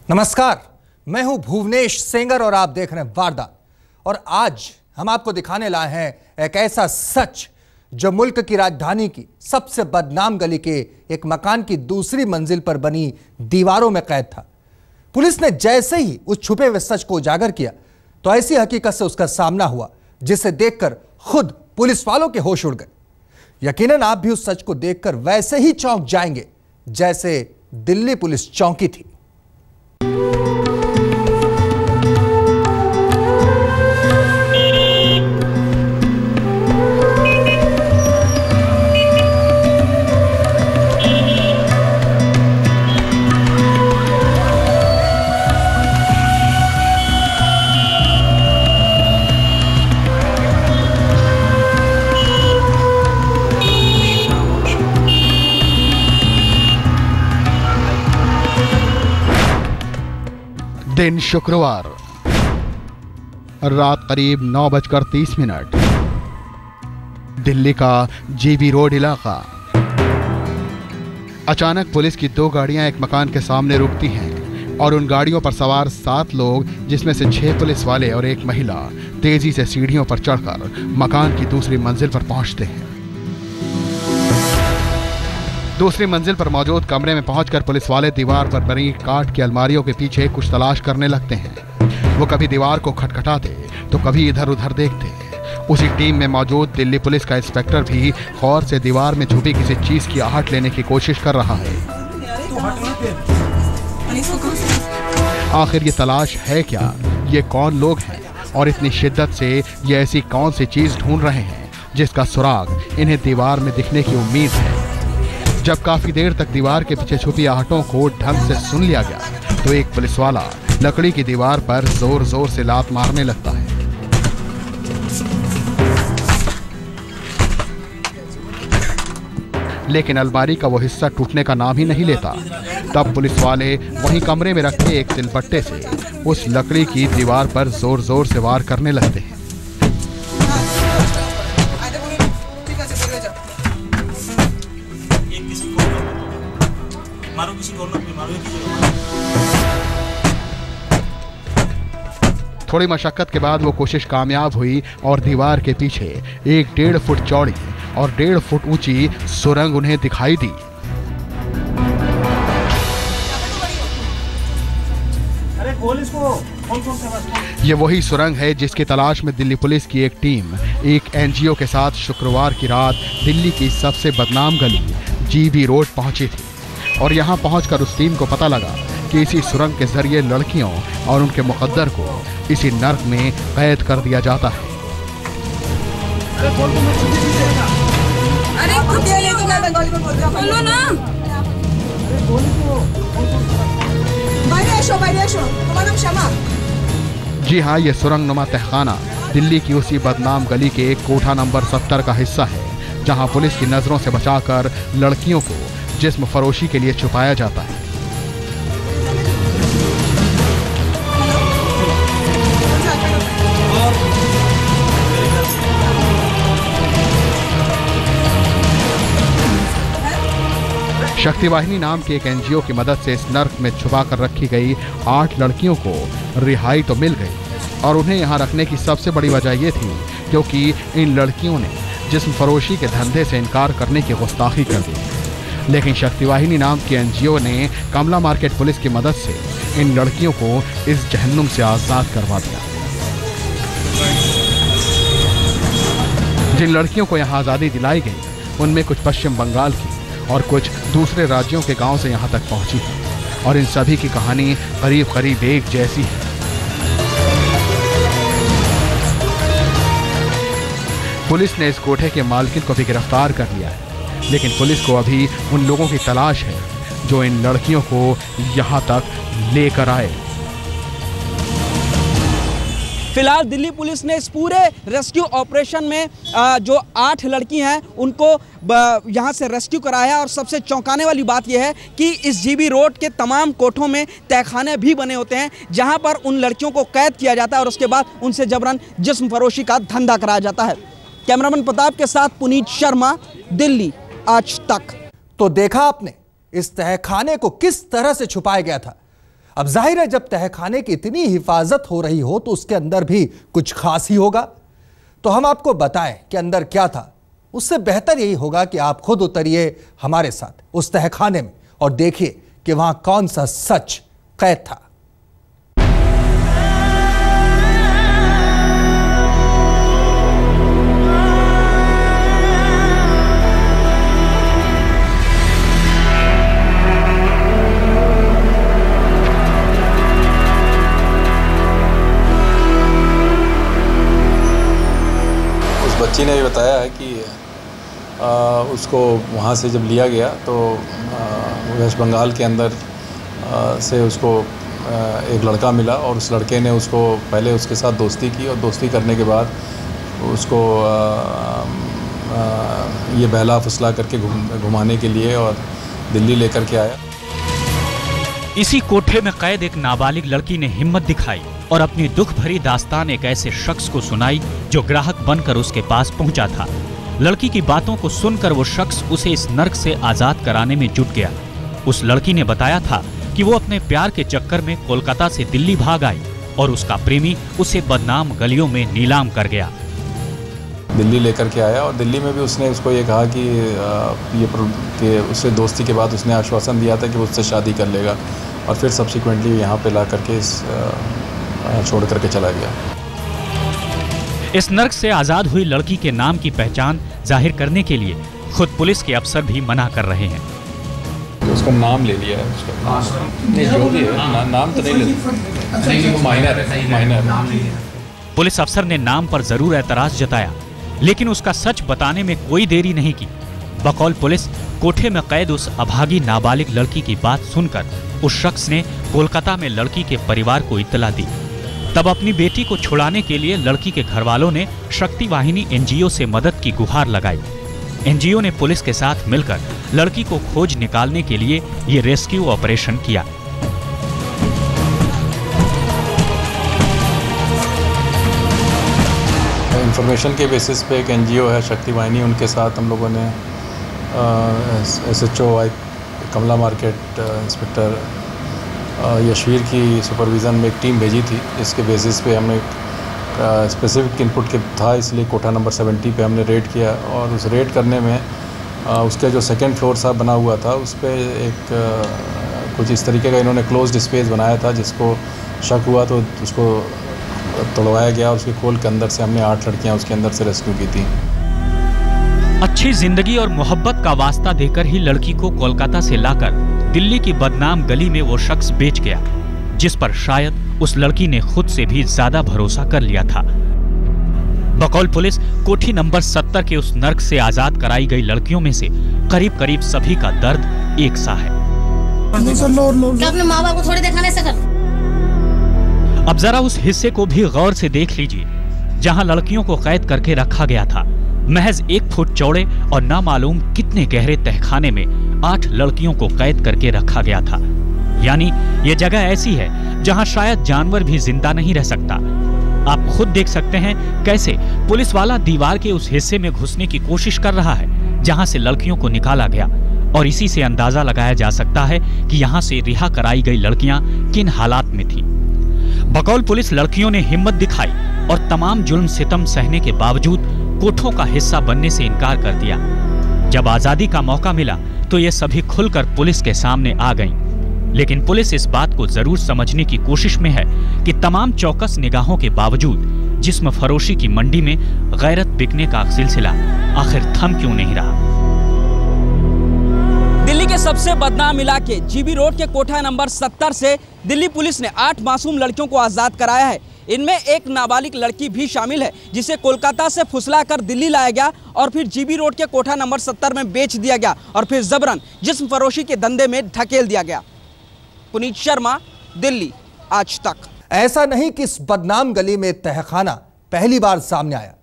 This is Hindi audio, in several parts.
नमस्कार, मैं हूं भुवनेश सेंगर और आप देख रहे हैं वारदात। और आज हम आपको दिखाने लाए हैं एक ऐसा सच जो मुल्क की राजधानी की सबसे बदनाम गली के एक मकान की दूसरी मंजिल पर बनी दीवारों में कैद था। पुलिस ने जैसे ही उस छुपे हुए सच को उजागर किया तो ऐसी हकीकत से उसका सामना हुआ जिसे देखकर खुद पुलिस वालों के होश उड़ गए। यकीनन आप भी उस सच को देखकर वैसे ही चौंक जाएंगे जैसे दिल्ली पुलिस चौंकी थी। दिन शुक्रवार, रात करीब 9:30। दिल्ली का जीबी रोड इलाका। अचानक पुलिस की 2 गाड़ियां एक मकान के सामने रुकती हैं और उन गाड़ियों पर सवार 7 लोग, जिसमें से 6 पुलिस वाले और 1 महिला, तेजी से सीढ़ियों पर चढ़कर मकान की दूसरी मंजिल पर पहुंचते हैं। दूसरी मंजिल पर मौजूद कमरे में पहुंचकर पुलिस वाले दीवार पर बनी काठ की अलमारियों के पीछे कुछ तलाश करने लगते हैं। वो कभी दीवार को खटखटाते तो कभी इधर उधर देखते। उसी टीम में मौजूद दिल्ली पुलिस का इंस्पेक्टर भी गौर से दीवार में छुपी किसी चीज की आहट लेने की कोशिश कर रहा है। आखिर ये तलाश है क्या? ये कौन लोग हैं और इतनी शिद्दत से ये ऐसी कौन सी चीज ढूंढ रहे हैं जिसका सुराग इन्हें दीवार में दिखने की उम्मीद है? जब काफी देर तक दीवार के पीछे छुपी आहटों को ढंग से सुन लिया गया तो एक पुलिस वाला लकड़ी की दीवार पर जोर जोर से लात मारने लगता है। लेकिन अलमारी का वो हिस्सा टूटने का नाम ही नहीं लेता। तब पुलिस वाले वहीं कमरे में रखे एक सिलबट्टे से उस लकड़ी की दीवार पर जोर जोर से वार करने लगते हैं। थोड़ी मशक्कत के बाद वो कोशिश कामयाब हुई और दीवार के पीछे एक 1.5 फुट चौड़ी और 1.5 फुट ऊंची सुरंग उन्हें दिखाई दी। ये वही सुरंग है जिसकी तलाश में दिल्ली पुलिस की एक टीम एक एनजीओ के साथ शुक्रवार की रात दिल्ली की सबसे बदनाम गली जीबी रोड पहुंची थी। और यहाँ पहुंचकर उस टीम को पता लगा कि इसी सुरंग के जरिए लड़कियों और उनके मुकद्दर को इसी नर्क में कैद कर दिया जाता है। जी हाँ, ये सुरंग नुमा तहखाना दिल्ली की उसी बदनाम गली के एक कोठा नंबर 70 का हिस्सा है जहाँ पुलिस की नजरों से बचाकर लड़कियों को जिस्म फरोशी के लिए छुपाया जाता है। शक्ति वाहिनी नाम के एक एनजीओ की मदद से इस नर्क में छुपा कर रखी गई 8 लड़कियों को रिहाई तो मिल गई और उन्हें यहाँ रखने की सबसे बड़ी वजह यह थी क्योंकि इन लड़कियों ने जिस्म फरोशी के धंधे से इनकार करने की गुस्ताखी कर दी। लेकिन शक्ति वाहिनी नाम की एनजीओ ने कमला मार्केट पुलिस की मदद से इन लड़कियों को इस जहन्नुम से आजाद करवा दिया। जिन लड़कियों को यहाँ आज़ादी दिलाई गई उनमें कुछ पश्चिम बंगाल की और कुछ दूसरे राज्यों के गांव से यहाँ तक पहुंची है और इन सभी की कहानी करीब करीब एक जैसी है। पुलिस ने इस कोठे के मालकिन को भी गिरफ्तार कर लिया है, लेकिन पुलिस को अभी उन लोगों की तलाश है जो इन लड़कियों को यहाँ तक लेकर आए। फिलहाल दिल्ली पुलिस ने इस पूरे रेस्क्यू ऑपरेशन में जो 8 लड़की हैं उनको यहाँ से रेस्क्यू कराया। और सबसे चौंकाने वाली बात यह है कि इस जीबी रोड के तमाम कोठों में तहखाने भी बने होते हैं जहाँ पर उन लड़कियों को कैद किया जाता है और उसके बाद उनसे जबरन जिस्म फरोशी का धंधा कराया जाता है। कैमरामैन प्रताप के साथ पुनीत शर्मा, दिल्ली आज तक। तो देखा आपने इस तहखाने को किस तरह से छुपाया गया था। अब जाहिर है जब तहखाने की इतनी हिफाजत हो रही हो तो उसके अंदर भी कुछ खास ही होगा। तो हम आपको बताएं कि अंदर क्या था, उससे बेहतर यही होगा कि आप खुद उतरिए हमारे साथ उस तहखाने में और देखिए कि वहां कौन सा सच कैद था। बच्ची ने बताया है कि उसको वहाँ से जब लिया गया तो वेस्ट बंगाल के अंदर से उसको एक लड़का मिला और उस लड़के ने उसको पहले उसके साथ दोस्ती की और दोस्ती करने के बाद उसको ये बहला फुसला करके घुमाने के लिए और दिल्ली लेकर के आया। इसी कोठे में कैद एक नाबालिग लड़की ने हिम्मत दिखाई और अपनी दुख भरी दास्तान एक ऐसे शख्स को सुनाई जो ग्राहक बनकर उसके पास पहुंचा था। लड़की की बातों को सुनकर वो शख्स उसे इस नर्क से आजाद कराने में जुट गया। उस लड़की ने बताया था कि वो अपने प्यार के चक्कर में कोलकाता से दिल्ली भाग आई और उसका प्रेमी उसे बदनाम गलियों में नीलाम कर गया। दिल्ली लेकर के आया और दिल्ली में भी उसने उसको ये कहा कि उससे दोस्ती के बाद उसने आश्वासन दिया था कि वो उससे शादी कर लेगा और फिर सब्सिक्वेंटली यहाँ पे ला करके छोड़ करके चला गया। इस नर्क से आजाद हुई लड़की के नाम की पहचान जाहिर करने के लिए खुद पुलिस के अफसर भी मना कर रहे हैं। उसका नाम ले लिया है, उसका नहीं जो भी है नाम तो नहीं लेते, माइनर। पुलिस अफसर ने नाम पर जरूर एतराज जताया, लेकिन उसका सच बताने में कोई देरी नहीं की। बकौल पुलिस कोठे में कैद उस अभागी नाबालिग लड़की की बात सुनकर उस शख्स ने कोलकाता में लड़की के परिवार को इत्तला दी। तब अपनी बेटी को छुड़ाने के लिए लड़की के घर वालों ने शक्ति वाहिनी एनजीओ से मदद की गुहार लगाई। एनजीओ ने पुलिस के साथ मिलकर लड़की को खोज निकालने के लिए ये रेस्क्यू ऑपरेशन किया। इंफॉर्मेशन के बेसिस पे एक एनजीओ है शक्ति वाहिनी, उनके साथ हम लोगों ने SHO कमला मार्केट इंस्पेक्टर यशवीर की सुपरविज़न में एक टीम भेजी थी। इसके बेसिस पे हमने स्पेसिफिक इनपुट के था, इसलिए कोठा नंबर 70 पे हमने रेड किया और उस रेड करने में उसका जो सेकंड फ्लोर सा बना हुआ था उस पर एक कुछ इस तरीके का इन्होंने क्लोज्ड स्पेस बनाया था, जिसको शक हुआ तो उसको तोड़वाया गया और उसके खोल के अंदर से हमने 8 लड़कियां उसके अंदर से रेस्क्यू की थी। अच्छी जिंदगी और मोहब्बत का वास्ता देकर ही लड़की को कोलकाता से लाकर दिल्ली की बदनाम गली में वो शख्स बेच गया, जिस पर शायद उस लड़की ने खुद से भी ज्यादा भरोसा कर लिया था। बकौल पुलिस कोठी नंबर 70 के उस नर्क से आजाद कराई गई लड़कियों में से करीब करीब सभी का दर्द एक सा है। अपने माँ बाप को थोड़ी देखा नहीं सकता। अब जरा उस हिस्से को भी गौर से देख लीजिए जहां लड़कियों को कैद करके रखा गया था। महज 1 फुट चौड़े और ना मालूम कितने गहरे तहखाने में 8 लड़कियों को कैद करके रखा गया था। यानी ये जगह ऐसी है जहां शायद जानवर भी जिंदा नहीं रह सकता। आप खुद देख सकते हैं कैसे पुलिस वाला दीवार के उस हिस्से में घुसने की कोशिश कर रहा है जहां से लड़कियों को निकाला गया, और इसी से अंदाजा लगाया जा सकता है कि यहाँ से रिहा कराई गई लड़कियां किन हालात में थी। बकौल पुलिस लड़कियों ने हिम्मत दिखाई और तमाम जुल्म सितम सहने के बावजूद कोठों का हिस्सा बनने से इनकार कर दिया। जब आजादी का मौका मिला तो ये सभी खुलकर पुलिस के सामने आ गईं। लेकिन पुलिस इस बात को जरूर समझने की कोशिश में है कि तमाम चौकस निगाहों के बावजूद जिस्म फरोशी की मंडी में गैरत बिकने का सिलसिला आखिर थम क्यों नहीं रहा। दिल्ली के सबसे बदनाम इलाके जीबी रोड के कोठा नंबर 70 से दिल्ली पुलिस ने 8 मासूम लड़कियों को आजाद कराया है। इनमें एक नाबालिग लड़की भी शामिल है जिसे कोलकाता से फुसला कर दिल्ली लाया गया और फिर जीबी रोड के कोठा नंबर 70 में बेच दिया गया और फिर जबरन जिस्म फरोशी के धंधे में ढकेल दिया गया। पुनीत शर्मा, दिल्ली, आज तक। ऐसा नहीं कि इस बदनाम गली में तहखाना पहली बार सामने आया।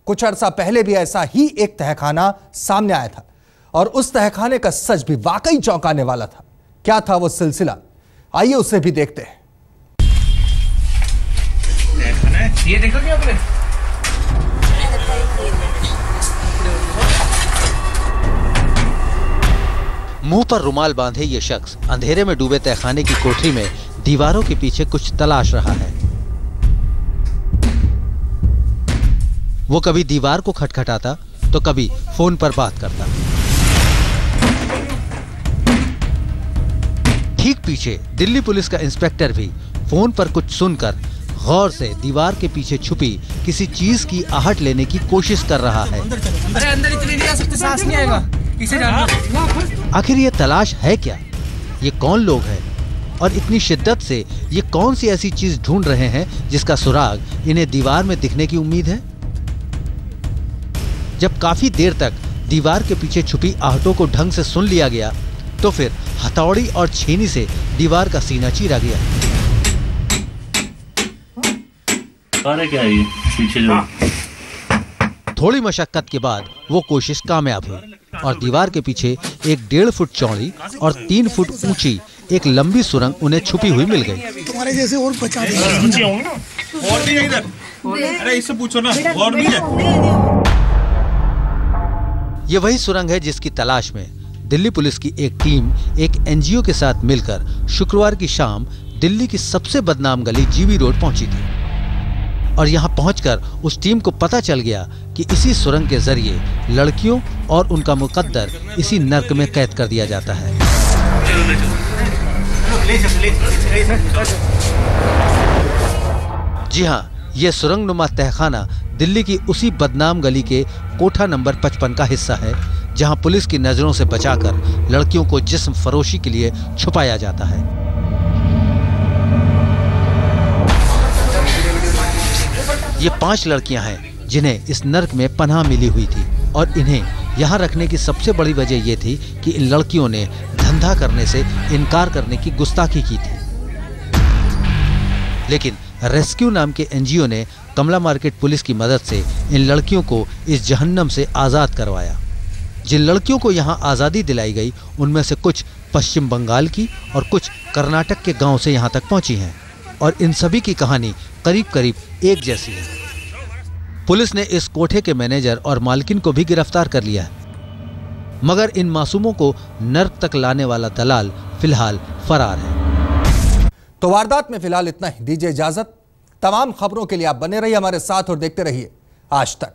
कुछ अरसा पहले भी ऐसा ही एक तहखाना सामने आया था और उस तहखाने का सच भी वाकई चौंकाने वाला था। क्या था वो सिलसिला, आइए उसे भी देखते हैं। ये देखो क्या आपने? मुंह पर रुमाल बांधे ये शख्स अंधेरे में डूबे तहखाने की कोठरी में दीवारों के पीछे कुछ तलाश रहा है। वो कभी दीवार को खटखटाता तो कभी फोन पर बात करता। ठीक पीछे दिल्ली पुलिस का इंस्पेक्टर भी फोन पर कुछ सुनकर गौर से दीवार के पीछे छुपी किसी चीज की आहट लेने की कोशिश कर रहा है। अरे अंदर इतने नहीं आ सकते, सांस नहीं आएगा। किसे जानना? आखिर ये तलाश है क्या? ये कौन लोग हैं और इतनी शिद्दत से ये कौन सी ऐसी चीज ढूंढ रहे हैं जिसका सुराग इन्हें दीवार में दिखने की उम्मीद है? जब काफी देर तक दीवार के पीछे छुपी आहटों को ढंग से सुन लिया गया तो फिर हथौड़ी और छेनी से दीवार का सीना चीरा गया। क्या है ये पीछे जो? थोड़ी मशक्कत के बाद वो कोशिश कामयाब हुई और दीवार के पीछे एक 1.5 फुट चौड़ी और 3 फुट ऊंची एक लंबी सुरंग उन्हें छुपी हुई मिल गई। तुम्हारे जैसे और बचा और भी है इधर। अरे इससे पूछो ना, और भी है। ये वही सुरंग है जिसकी तलाश में दिल्ली पुलिस की एक टीम एक एनजीओ के साथ मिलकर शुक्रवार की शाम दिल्ली की सबसे बदनाम गली जीबी रोड पहुंची थी। और यहां पहुंचकर उस टीम को पता चल गया कि इसी सुरंग के जरिए लड़कियों और उनका मुकद्दर इसी नर्क में कैद कर दिया जाता है। जी हां, यह सुरंगनुमा तहखाना दिल्ली की उसी बदनाम गली के कोठा नंबर 55 का हिस्सा है जहां पुलिस की नजरों से बचाकर लड़कियों को जिस्म फरोशी के लिए छुपाया जाता है। ये 5 लड़कियां हैं जिन्हें इस नर्क में पनाह मिली हुई थी और इन्हें यहाँ रखने की सबसे बड़ी वजह ये थी कि इन लड़कियों ने धंधा करने से इनकार करने की गुस्ताखी की थी। लेकिन रेस्क्यू नाम के एनजीओ ने कमला मार्केट पुलिस की मदद से इन लड़कियों को इस जहन्नम से आज़ाद करवाया। जिन लड़कियों को यहाँ आज़ादी दिलाई गई उनमें से कुछ पश्चिम बंगाल की और कुछ कर्नाटक के गांव से यहाँ तक पहुँची हैं और इन सभी की कहानी करीब करीब एक जैसी है। पुलिस ने इस कोठे के मैनेजर और मालकिन को भी गिरफ्तार कर लिया है, मगर इन मासूमों को नर्क तक लाने वाला दलाल फिलहाल फरार है। तो वारदात में फिलहाल इतना ही। दीजिए इजाजत। तमाम खबरों के लिए आप बने रहिए हमारे साथ और देखते रहिए आज तक।